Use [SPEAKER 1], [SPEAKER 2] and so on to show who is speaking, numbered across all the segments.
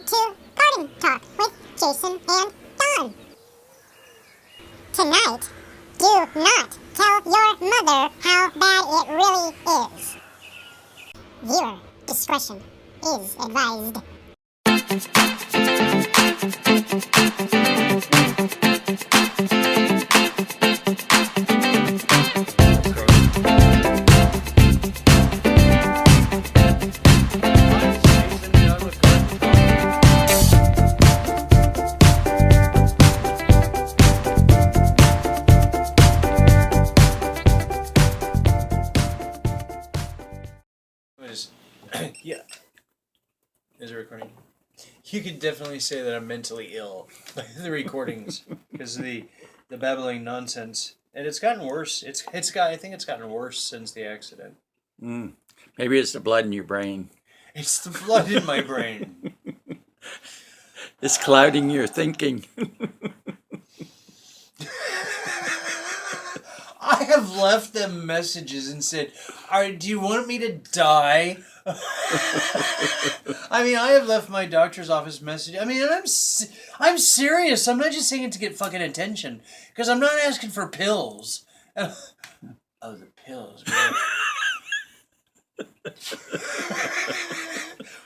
[SPEAKER 1] to Garden Talk with Jacon and Don. Tonight, do not tell your mother how bad it really is. Viewer discretion is advised.
[SPEAKER 2] Yeah. Is it recording? You could definitely say that I'm mentally ill by the recordings because of the babbling nonsense, and it's gotten worse. I think it's gotten worse since the accident.
[SPEAKER 3] Maybe it's the blood in your brain.
[SPEAKER 2] It's the blood in my brain.
[SPEAKER 3] It's clouding your thinking.
[SPEAKER 2] I have left them messages and said, do you want me to die? I mean, I have left my doctor's office message. I mean, I'm serious. I'm not just saying it to get fucking attention. Because I'm not asking for pills. Oh, the pills, man.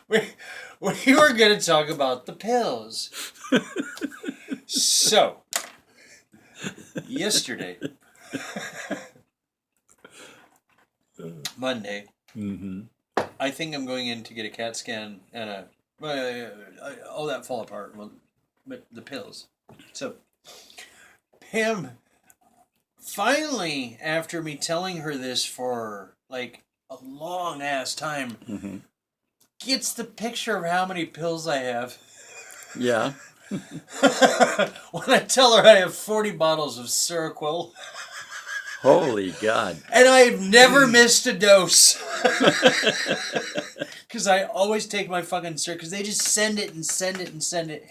[SPEAKER 2] we were going to talk about the pills. So, yesterday... Monday.
[SPEAKER 3] Mm-hmm.
[SPEAKER 2] I think I'm going in to get a CAT scan and all that fall apart. Well, but the pills. So, Pam, finally, after me telling her this for like a long ass time, gets the picture of how many pills I have.
[SPEAKER 3] Yeah.
[SPEAKER 2] When I tell her I have 40 bottles of Seroquel.
[SPEAKER 3] Holy God.
[SPEAKER 2] And I've never missed a dose. Because I always take my fucking because they just send it and send it and send it.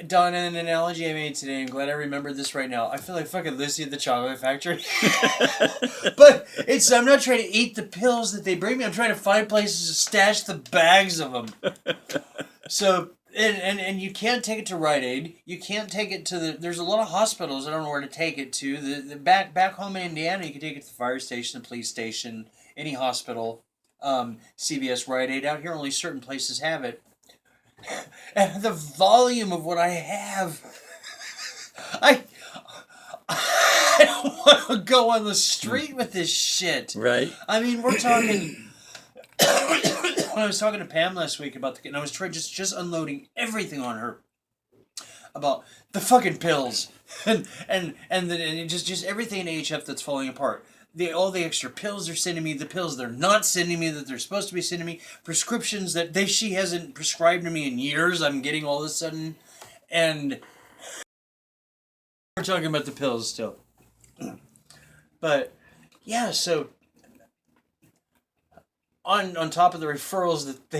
[SPEAKER 2] Don, an analogy I made today, I'm glad I remembered this right now. I feel like fucking Lucy at the Chocolate Factory. But I'm not trying to eat the pills that they bring me. I'm trying to find places to stash the bags of them. So... And you can't take it to Rite Aid. You can't take it to there's a lot of hospitals. I don't know where to take it to. The back home in Indiana, you can take it to the fire station, the police station, any hospital, CVS, Rite Aid. Out here, only certain places have it. And the volume of what I have, I don't want to go on the street with this shit.
[SPEAKER 3] Right.
[SPEAKER 2] I mean, we're talking... When I was talking to Pam last week about and I was trying just unloading everything on her about the fucking pills and just everything in AHF that's falling apart. All the extra pills they're sending me, the pills they're not sending me that they're supposed to be sending me, prescriptions that she hasn't prescribed to me in years. I'm getting all of a sudden, and we're talking about the pills still. But yeah, so. On top of the referrals that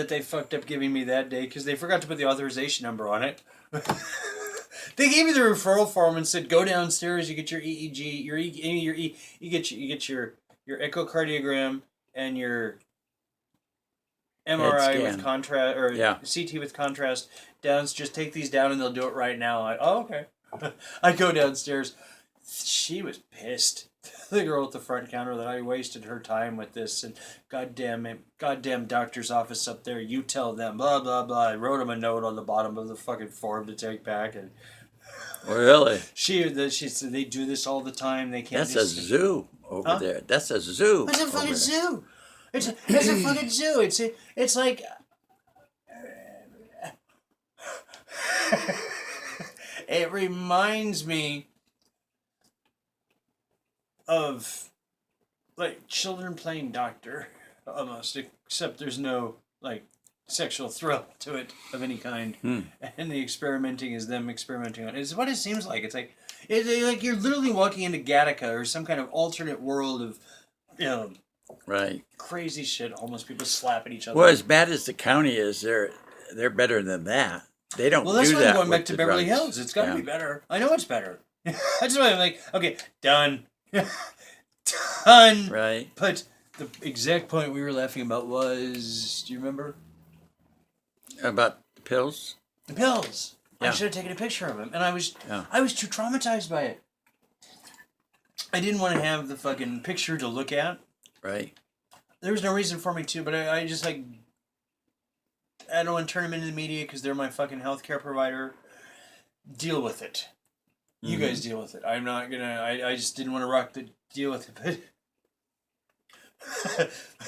[SPEAKER 2] they fucked up giving me that day because they forgot to put the authorization number on it. They gave me the referral form and said go downstairs, you get your EEG, you get your echocardiogram and your MRI with contrast or CT with contrast. Just take these down and they'll do it right now. Okay. I go downstairs. She was pissed. The girl at the front counter that I wasted her time with this and goddamn doctor's office up there. You tell them blah blah blah. I wrote them a note on the bottom of the fucking form to take back and.
[SPEAKER 3] Really?
[SPEAKER 2] She said they do this all the time. They can't.
[SPEAKER 3] That's a zoo over there. That's a zoo.
[SPEAKER 2] It's a fucking zoo. It's a fucking zoo. It's like. It reminds me of like children playing doctor almost, except there's no like sexual thrill to it of any kind, and the experimenting is them experimenting on it. It's what it seems like. It's like like you're literally walking into Gattaca or some kind of alternate world of
[SPEAKER 3] right
[SPEAKER 2] crazy shit. Homeless people slapping each other.
[SPEAKER 3] Well, as bad as the county is, they're better than that. They don't.
[SPEAKER 2] Well, that's
[SPEAKER 3] do
[SPEAKER 2] why
[SPEAKER 3] that
[SPEAKER 2] I'm going back to Beverly
[SPEAKER 3] drugs.
[SPEAKER 2] Hills. It's got to be better. I know it's better. That's why I'm like, okay, done. Done.
[SPEAKER 3] Right.
[SPEAKER 2] But the exact point we were laughing about was, do you remember?
[SPEAKER 3] About the pills?
[SPEAKER 2] The pills.
[SPEAKER 3] Yeah.
[SPEAKER 2] I should have taken a picture of him, and I was
[SPEAKER 3] Yeah.
[SPEAKER 2] too traumatized by it. I didn't want to have the fucking picture to look at.
[SPEAKER 3] Right.
[SPEAKER 2] There was no reason for me to, but I just like, I don't want to turn them into the media because they're my fucking healthcare provider. Deal with it. You guys deal with it. I'm not gonna. I just didn't want to rock the deal with it.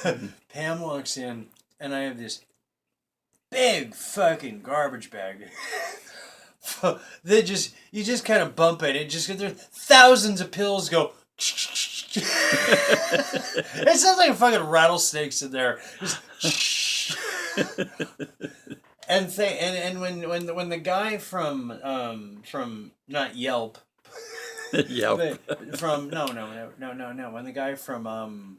[SPEAKER 2] But Pam walks in, and I have this big fucking garbage bag. That you just kind of bump it. It just there thousands of pills go. It sounds like fucking rattlesnakes in there. Just and when the guy from not Yelp,
[SPEAKER 3] Yelp.
[SPEAKER 2] but from no when the guy from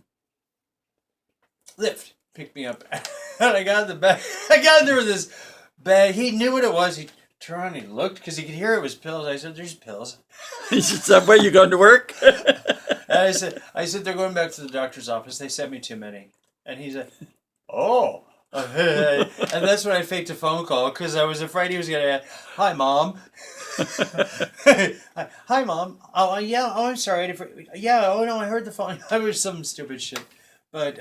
[SPEAKER 2] Lyft picked me up and I got in the back. I got in there with this bag. He knew what it was. He turned around and he looked because he could hear it was pills. I said, "There's pills."
[SPEAKER 3] He said, "Subway, you going to work?"
[SPEAKER 2] And I said, "They're going back to the doctor's office. They sent me too many." And he said, "Oh." And that's when I faked a phone call because I was afraid he was going to, "Hi, Mom." "Hi, Mom. Oh, yeah. Oh, I'm sorry. Yeah. Oh, no, I heard the phone." I was some stupid shit. But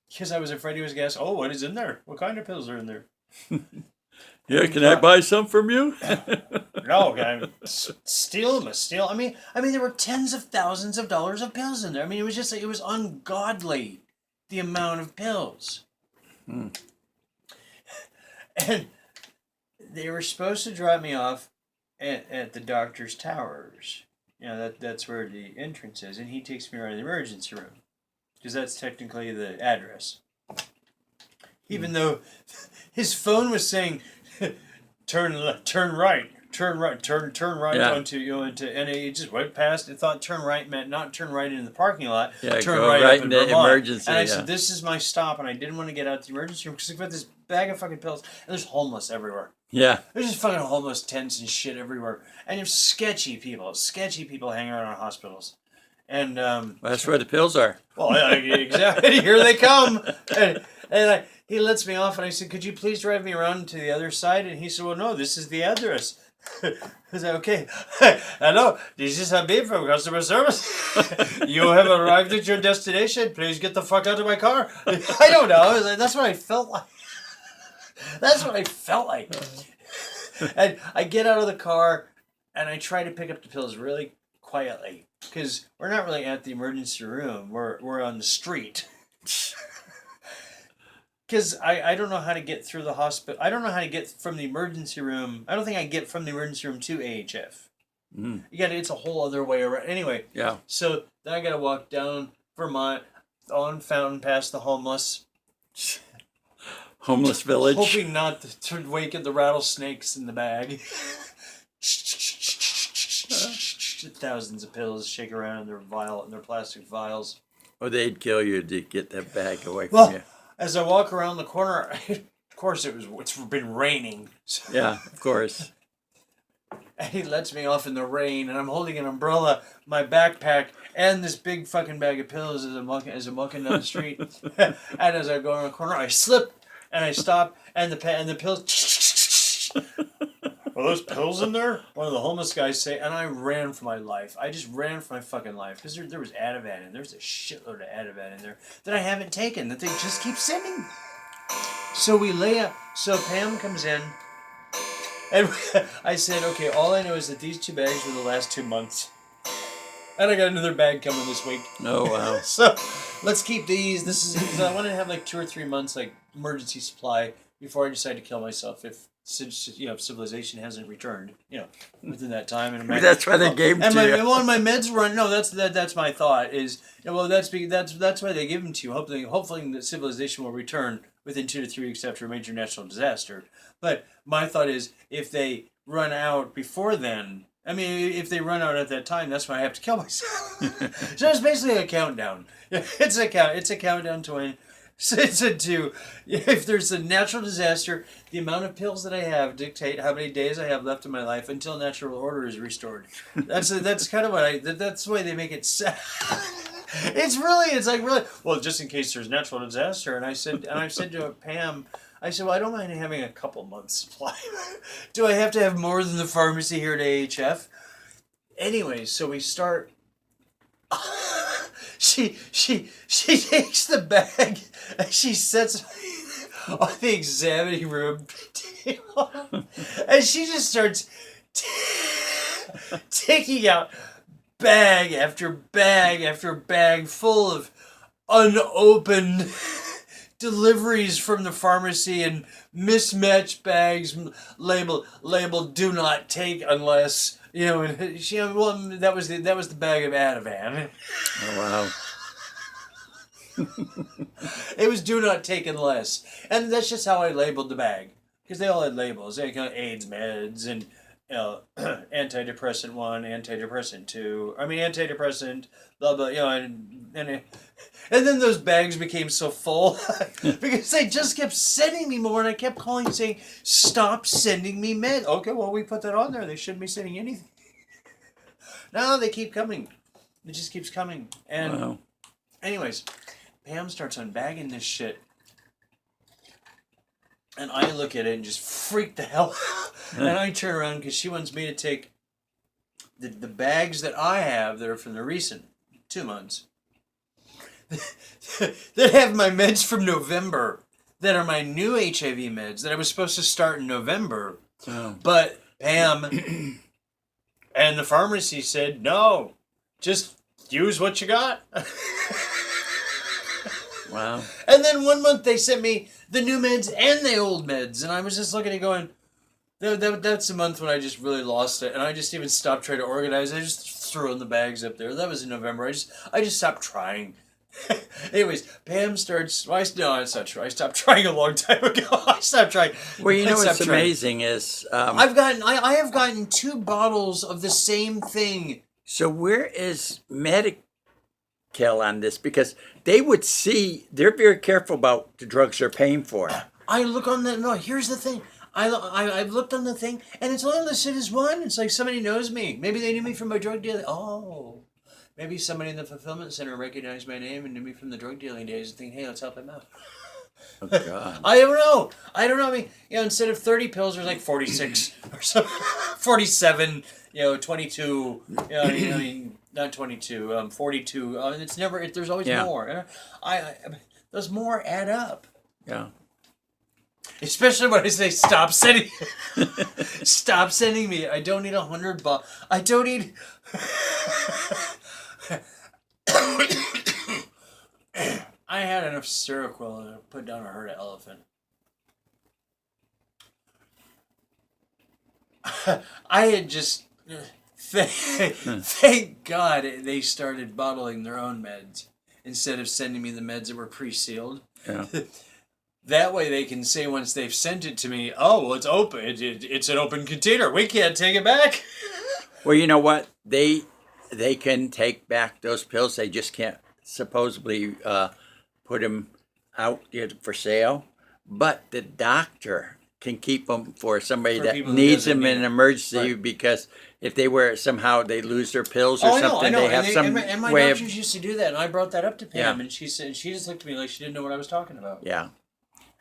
[SPEAKER 2] because I was afraid he was going to ask, "Oh, what is in there? What kind of pills are in there?"
[SPEAKER 3] Yeah, can I buy some from you?
[SPEAKER 2] No, steal them. Steal. I mean, there were tens of thousands of dollars of pills in there. I mean, it was just, it was ungodly, the amount of pills. And they were supposed to drop me off at the doctor's towers. You know, that's where the entrance is, and he takes me around to the emergency room because that's technically the address. Even though his phone was saying, turn right, turn right
[SPEAKER 3] Yeah.
[SPEAKER 2] into, and it just went past. It thought turn right meant not turn right into the parking lot.
[SPEAKER 3] Yeah,
[SPEAKER 2] turn
[SPEAKER 3] go
[SPEAKER 2] right
[SPEAKER 3] right
[SPEAKER 2] up in
[SPEAKER 3] into
[SPEAKER 2] Vermont.
[SPEAKER 3] emergency,
[SPEAKER 2] And I
[SPEAKER 3] yeah.
[SPEAKER 2] said, "This is my stop," and I didn't want to get out the emergency room because I've got this bag of fucking pills, and there's homeless everywhere.
[SPEAKER 3] Yeah.
[SPEAKER 2] There's just fucking homeless tents and shit everywhere, and there's sketchy people hanging around in hospitals, and
[SPEAKER 3] Well, that's where the pills are.
[SPEAKER 2] well, yeah, exactly. Here they come. And he lets me off, and I said, "Could you please drive me around to the other side?" And he said, "Well, no, this is the address." I said, "Okay. Hello, this is Habib from customer service. You have arrived at your destination. Please get the fuck out of my car." I don't know. That's what I felt like. That's what I felt like. And I get out of the car, and I try to pick up the pills really quietly. Because we're not really at the emergency room. We're on the street. Because I don't know how to get through the hospital. I don't know how to get from the emergency room. I don't think I can get from the emergency room to AHF. It's a whole other way around. Anyway.
[SPEAKER 3] Yeah.
[SPEAKER 2] So then I got to walk down Vermont, on Fountain, past the homeless.
[SPEAKER 3] Homeless village.
[SPEAKER 2] Hoping not to waken the rattlesnakes in the bag. Thousands of pills shake around in their plastic vials.
[SPEAKER 3] Or they'd kill you to get that bag away from
[SPEAKER 2] Well,
[SPEAKER 3] you.
[SPEAKER 2] as I walk around the corner, of course it's been raining. So
[SPEAKER 3] Yeah, of course.
[SPEAKER 2] and he lets me off in the rain, and I'm holding an umbrella, my backpack, and this big fucking bag of pills as I'm walking down the street. And as I go around the corner, I slip and I stop, and the pills. "Are those pills in there?" One of the homeless guys say, and I ran for my life. I just ran for my fucking life because there was Ativan in there. There's a shitload of Ativan in there that I haven't taken that they just keep sending. So we lay up. So Pam comes in, and I said, "Okay, all I know is that these 2 bags were the last 2 months, and I got another bag coming this week."
[SPEAKER 3] Oh, wow.
[SPEAKER 2] So let's keep these. I want to have like 2 or 3 months like emergency supply before I decide to kill myself if civilization hasn't returned, within that time. And
[SPEAKER 3] That's why they gave them to you.
[SPEAKER 2] And my meds run. No, that's my thought is, that's why they give them to you. Hopefully that civilization will return within 2 to 3 weeks after a major natural disaster. But my thought is, if they run out before then, if they run out at that time, that's when I have to kill myself. So it's basically a countdown. It's a countdown to when. If there's a natural disaster, the amount of pills that I have dictate how many days I have left in my life until natural order is restored. That's kind of what that's the way they make it sound. It's like really, well, just in case there's natural disaster. And I said to Pam, I said, well, I don't mind having a couple months supply. Do I have to have more than the pharmacy here at AHF? Anyway, so we start. she takes the bag and she sets it on the examining room table, and she just starts taking out bag after bag after bag full of unopened deliveries from the pharmacy and mismatched bags labeled "Do not take unless." You know, and she, well, that was the bag of Ativan.
[SPEAKER 3] Oh, wow.
[SPEAKER 2] It was "Do not take unless," and that's just how I labeled the bag, because they all had labels. They had AIDS meds and antidepressant 1, antidepressant 2. I mean, antidepressant, blah blah. You know, and then those bags became so full because they just kept sending me more, and I kept calling saying, "Stop sending me meds." Okay, well, we put that on there. They shouldn't be sending anything. No, they keep coming. It just keeps coming. And
[SPEAKER 3] Wow.
[SPEAKER 2] anyways, Pam starts unbagging this shit. And I look at it and just freak the hell out. And I turn around because she wants me to take the bags that I have that are from the recent 2 months. That have my meds from November. That are my new HIV meds that I was supposed to start in November.
[SPEAKER 3] Oh.
[SPEAKER 2] But Pam and the pharmacy said, no, just use what you got.
[SPEAKER 3] Wow.
[SPEAKER 2] And then 1 month they sent me the new meds and the old meds. And I was just looking at it going, that's the month when I just really lost it. And I just even stopped trying to organize. I just threw in the bags up there. That was in November. I just stopped trying. Anyways, Pam starts, well, no, it's not true. I stopped trying a long time ago. I stopped trying.
[SPEAKER 3] Well, you know what's
[SPEAKER 2] trying.
[SPEAKER 3] amazing is...
[SPEAKER 2] I have gotten 2 bottles of the same thing.
[SPEAKER 3] So where is Medical on this? Because they would see, they're very careful about the drugs they're paying for.
[SPEAKER 2] I look on the, no, here's the thing. I've looked on the thing, and it's only listed as 1. It's like somebody knows me. Maybe they knew me from my drug dealing. Oh. Maybe somebody in the fulfillment center recognized my name and knew me from the drug dealing days and think, hey, let's help him out.
[SPEAKER 3] Oh, God.
[SPEAKER 2] I don't know. I mean, you know, instead of 30 pills, there's like 46 or so, 47, 22, I mean, not 22, 42. It's never, there's always more. Those more add up.
[SPEAKER 3] Yeah.
[SPEAKER 2] Especially when I say stop sending me. I don't need 100 bucks. I don't need. I had enough Seroquel to put down a herd of elephant. I had just thank God they started bottling their own meds instead of sending me the meds that were pre-sealed.
[SPEAKER 3] Yeah.
[SPEAKER 2] That way they can say once they've sent it to me, oh, well, it's open. It's an open container. We can't take it back.
[SPEAKER 3] Well, you know what? They can take back those pills. They just can't supposedly put them out for sale. But the doctor can keep them for somebody that needs them in an emergency, right. Because if they were somehow they lose their pills or something, they have some
[SPEAKER 2] and my
[SPEAKER 3] way
[SPEAKER 2] doctors used to do that, and I brought that up to Pam, and she said she just looked at me like she didn't know what I was talking about.
[SPEAKER 3] Yeah.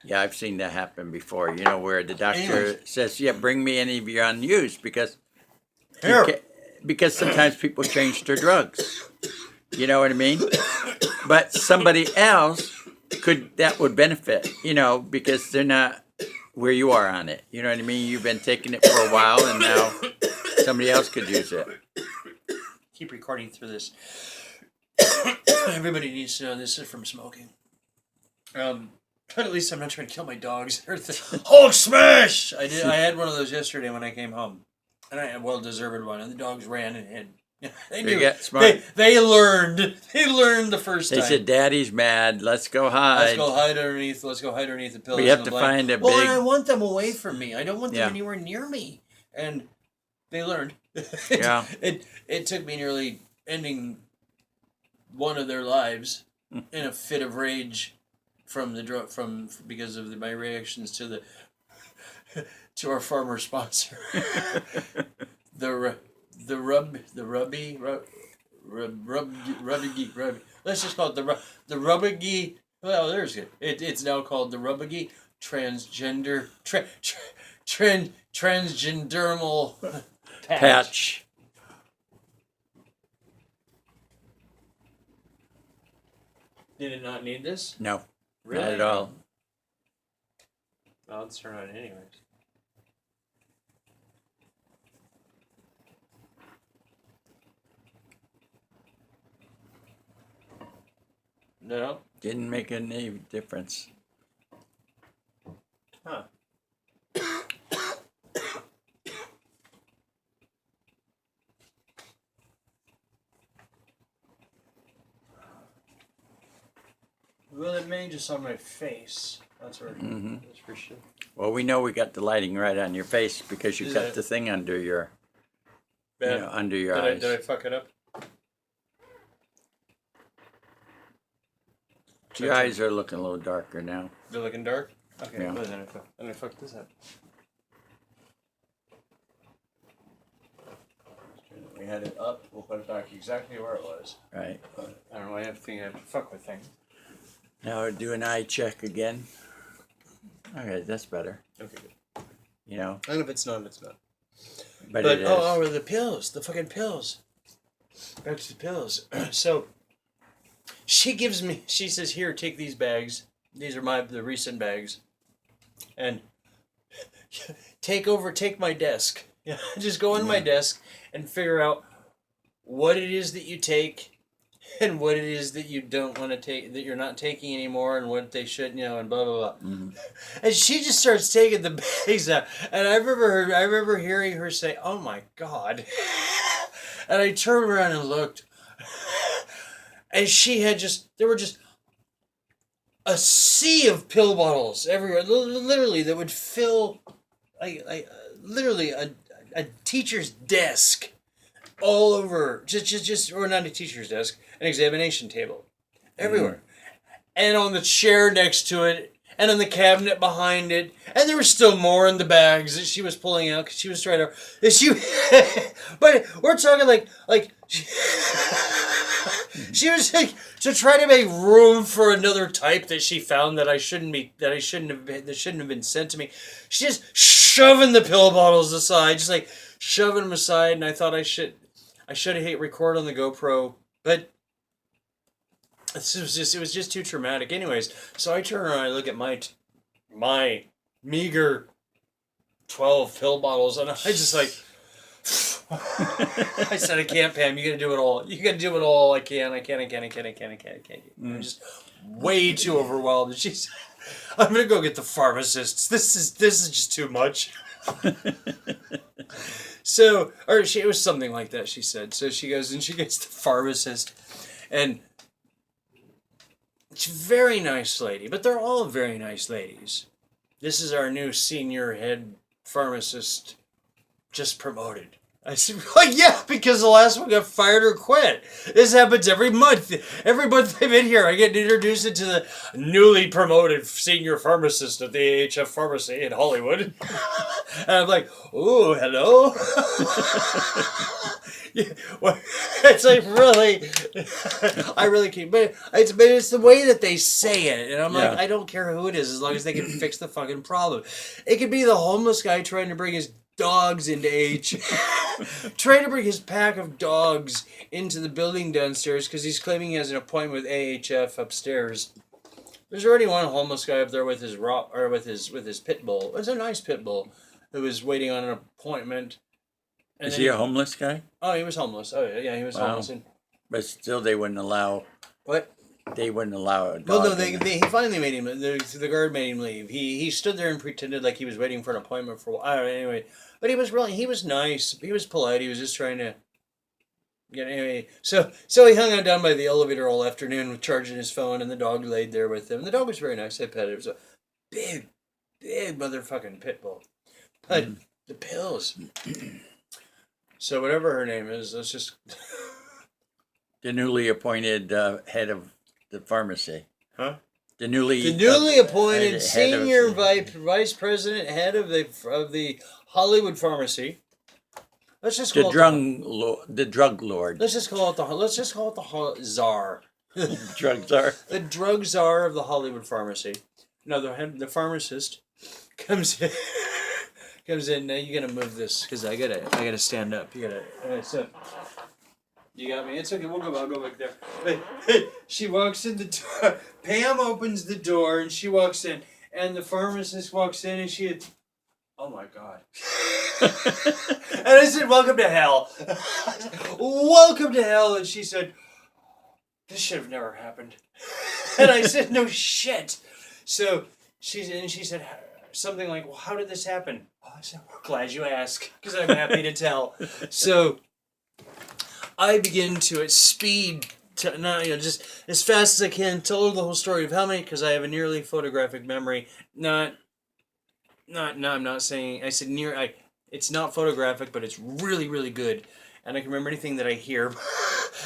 [SPEAKER 3] Yeah, I've seen that happen before, where the doctor says, yeah, bring me any of your unused because sometimes people change their drugs. You know what I mean? But somebody else that would benefit, because they're not where you are on it. You know what I mean? You've been taking it for a while and now somebody else could use it.
[SPEAKER 2] Keep recording through this. Everybody needs to know this is from smoking. But at least I'm not trying to kill my dogs. Hulk smash! I had one of those yesterday when I came home. And I had a well-deserved one. And the dogs ran and hid. They knew. They learned. They learned the first time.
[SPEAKER 3] They said, Daddy's mad. Let's go hide.
[SPEAKER 2] Let's go hide underneath the pillows.
[SPEAKER 3] We have to find a big...
[SPEAKER 2] Well, and I want them away from me. I don't want them anywhere near me. And they learned.
[SPEAKER 3] Yeah.
[SPEAKER 2] It took me nearly ending one of their lives in a fit of rage because of my reactions to our farmer sponsor. the Let's just call it the Rubbergy. Well, there's it. It's now called the Rubbergy transgender transgendermal
[SPEAKER 3] Patch.
[SPEAKER 2] Did it not need this?
[SPEAKER 3] No,
[SPEAKER 2] Really?
[SPEAKER 3] not at all.
[SPEAKER 2] Well, let's turn on it anyways. No.
[SPEAKER 3] Didn't make any difference.
[SPEAKER 2] Huh. Well, it may just on my face. That's right.
[SPEAKER 3] Mm-hmm.
[SPEAKER 2] That's for sure.
[SPEAKER 3] Well, we know we got the lighting right on your face because you
[SPEAKER 2] Is
[SPEAKER 3] got
[SPEAKER 2] it?
[SPEAKER 3] the thing under your,
[SPEAKER 2] Bad.
[SPEAKER 3] under your
[SPEAKER 2] Did
[SPEAKER 3] eyes.
[SPEAKER 2] I fuck it up?
[SPEAKER 3] Your eyes are looking a little darker now.
[SPEAKER 2] They're looking dark? Okay,
[SPEAKER 3] Yeah.
[SPEAKER 2] well, then I fucked this up. We had it up, we'll put it back exactly where it was.
[SPEAKER 3] Right.
[SPEAKER 2] I don't know, I have to fuck with things.
[SPEAKER 3] Now do an eye check again. Okay, that's better.
[SPEAKER 2] Okay, good.
[SPEAKER 3] You know,
[SPEAKER 2] And if it's not, it's not.
[SPEAKER 3] but it is.
[SPEAKER 2] Oh, the pills, the fucking pills. Back to the pills. So, she says, here, take these bags. These are the recent bags. And take my desk. Yeah, just go on my desk and figure out what it is that you take and what it is that you don't want to take, that you're not taking anymore, and what they should, and blah, blah, blah.
[SPEAKER 3] Mm-hmm.
[SPEAKER 2] And she just starts taking the bags out. And I remember hearing her say, oh my God. And I turned around and looked. And there were just a sea of pill bottles everywhere, literally, that would fill, literally a teacher's desk all over, or not a teacher's desk, an examination table, everywhere. And on the chair next to it, and on the cabinet behind it, and there was still more in the bags that she was pulling out because she was trying to. But we're talking like she was like to try to make room for another type that she found that shouldn't have been sent to me. She's just shoving the pill bottles aside, just like shoving them aside. And I thought I should have hit record on the GoPro, but. It was just too traumatic. Anyways, so I turn around and I look at my meager 12 pill bottles, and I just like, I said, I can't, Pam. You gotta do it all. You gotta do it all. I can't. I'm just way too overwhelmed. And she said, I'm gonna go get the pharmacists. This is just too much. So, it was something like that, she said. So she goes and she gets the pharmacist, and it's a very nice lady, but they're all very nice ladies. This is our new senior head pharmacist, just promoted. I said, well, yeah, because the last one got fired or quit. This happens every month. Every month I'm in here, I get introduced into the newly promoted senior pharmacist at the AHF pharmacy in Hollywood. And I'm like, ooh, hello? Yeah, well, it's like really, I really can't. But it's the way that they say it, and I'm like, I don't care who it is, as long as they can fix the fucking problem. It could be the homeless guy trying to bring his dogs into trying to bring his pack of dogs into the building downstairs because he's claiming he has an appointment with AHF upstairs. There's already one homeless guy up there with his with his pit bull. It's a nice pit bull who was waiting on an appointment.
[SPEAKER 3] Is he a homeless guy?
[SPEAKER 2] Oh, he was homeless. Oh, yeah, he was homeless.
[SPEAKER 3] But still, they wouldn't allow.
[SPEAKER 2] What?
[SPEAKER 3] They wouldn't allow a dog.
[SPEAKER 2] Well, no, he finally made him. The guard made him leave. He stood there and pretended like he was waiting for an appointment for a while. I don't know, anyway, but he was nice. He was polite. He was just trying to. Anyway, so he hung out down by the elevator all afternoon, charging his phone, and the dog laid there with him. The dog was very nice. I petted it. It was a big motherfucking pit bull. But the pills. So whatever her name is, let's just...
[SPEAKER 3] The newly appointed head of the pharmacy.
[SPEAKER 2] Huh?
[SPEAKER 3] The newly
[SPEAKER 2] appointed senior vice president, head of the Hollywood pharmacy. Let's just
[SPEAKER 3] The
[SPEAKER 2] call it
[SPEAKER 3] the drug lord.
[SPEAKER 2] Let's just call it the czar.
[SPEAKER 3] Drug czar.
[SPEAKER 2] The drug czar of the Hollywood pharmacy. No, the pharmacist comes in. Comes in. Now you gotta move this because I gotta stand up. You gotta. So you got me. It's okay. I'll go back there. But she walks in the door. Pam opens the door and she walks in, and the pharmacist walks in and she. Oh my God. And I said, "Welcome to hell." Welcome to hell. And she said, "This should have never happened." And I said, "No shit." So she said something like, "Well, how did this happen?" Oh, I said, "We're glad you asked, because I'm happy to tell." So I begin to at speed, just as fast as I can, tell her the whole story of how many, because I have a nearly photographic memory. No, I'm not saying, I said it's not photographic, but it's really, really good. And I can remember anything that I hear.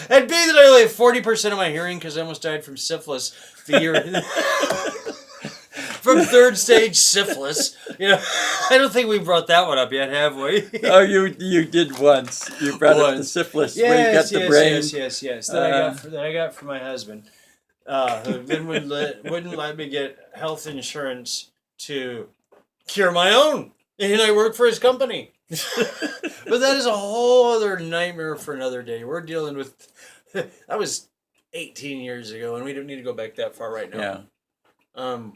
[SPEAKER 2] And being that I only have 40% of my hearing, because I almost died from syphilis the year... From third stage syphilis. I don't think we brought that one up yet, have we?
[SPEAKER 3] Oh, you did once. You brought up the syphilis where you got the brain.
[SPEAKER 2] Yes. That I got from my husband, who then wouldn't let me get health insurance to cure my own, and I work for his company. But that is a whole other nightmare for another day. We're dealing with that was 18 years ago, and we don't need to go back that far right now.
[SPEAKER 3] Yeah.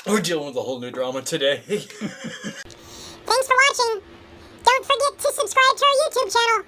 [SPEAKER 2] We're dealing with a whole new drama today.
[SPEAKER 1] Thanks for watching. Don't forget to subscribe to our YouTube channel.